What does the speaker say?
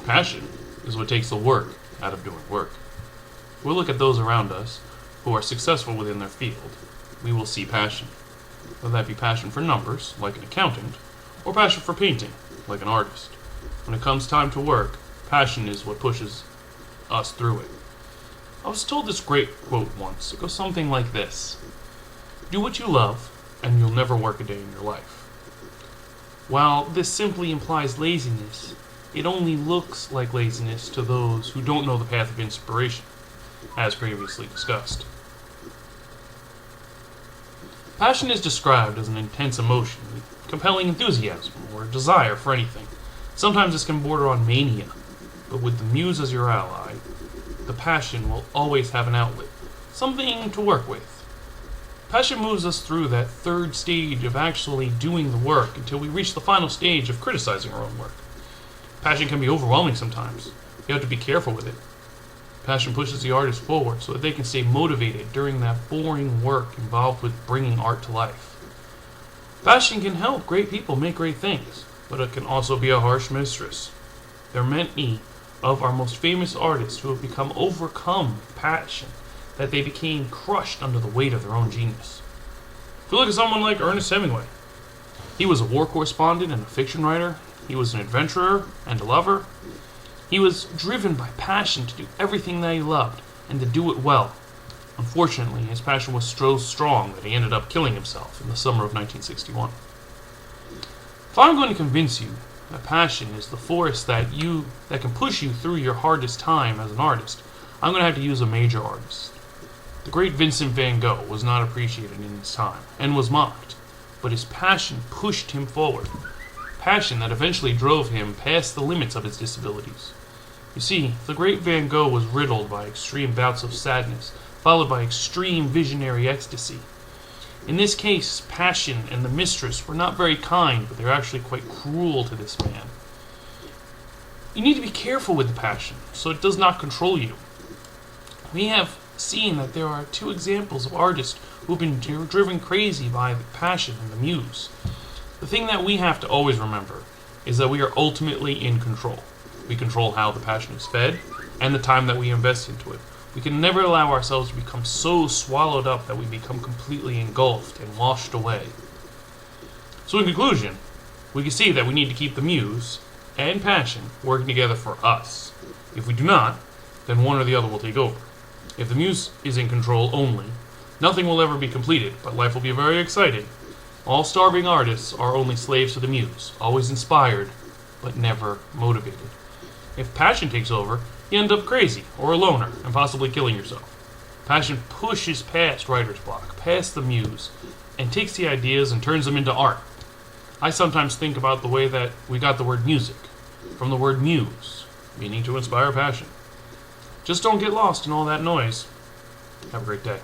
Passion is what takes the work out of doing work. If we look at those around us who are successful within their field, we will see passion. Whether that be passion for numbers, like an accountant, or passion for painting, like an artist. When it comes time to work, passion is what pushes us through it. I was told this great quote once. It goes something like this: do what you love, and you'll never work a day in your life. While this simply implies laziness, it only looks like laziness to those who don't know the path of inspiration, as previously discussed. Passion is described as an intense emotion, compelling enthusiasm, or a desire for anything. Sometimes this can border on mania, but with the muse as your ally, the passion will always have an outlet, something to work with. Passion moves us through that third stage of actually doing the work until we reach the final stage of criticizing our own work. Passion can be overwhelming sometimes. You have to be careful with it. Passion pushes the artist forward so that they can stay motivated during that boring work involved with bringing art to life. Passion can help great people make great things, but it can also be a harsh mistress. There are many of our most famous artists who have become overcome with passion, that they became crushed under the weight of their own genius. If you look at someone like Ernest Hemingway, he was a war correspondent and a fiction writer. He was an adventurer and a lover. He was driven by passion to do everything that he loved and to do it well. Unfortunately, his passion was so strong that he ended up killing himself in the summer of 1961. If I'm going to convince you that passion is the force that can push you through your hardest time as an artist, I'm going to have to use a major artist. The great Vincent van Gogh was not appreciated in his time and was mocked, but his passion pushed him forward. Passion that eventually drove him past the limits of his disabilities. You see, the great Van Gogh was riddled by extreme bouts of sadness, followed by extreme visionary ecstasy. In this case, passion and the mistress were not very kind, but they were actually quite cruel to this man. You need to be careful with the passion, so it does not control you. We have seen that there are two examples of artists who have been driven crazy by the passion and the muse. The thing that we have to always remember is that we are ultimately in control. We control how the passion is fed and the time that we invest into it. We can never allow ourselves to become so swallowed up that we become completely engulfed and washed away. So in conclusion, we can see that we need to keep the muse and passion working together for us. If we do not, then one or the other will take over. If the muse is in control only, nothing will ever be completed, but life will be very exciting. All starving artists are only slaves to the muse, always inspired, but never motivated. If passion takes over, you end up crazy, or a loner, and possibly killing yourself. Passion pushes past writer's block, past the muse, and takes the ideas and turns them into art. I sometimes think about the way that we got the word music, from the word muse, meaning to inspire passion. Just don't get lost in all that noise. Have a great day.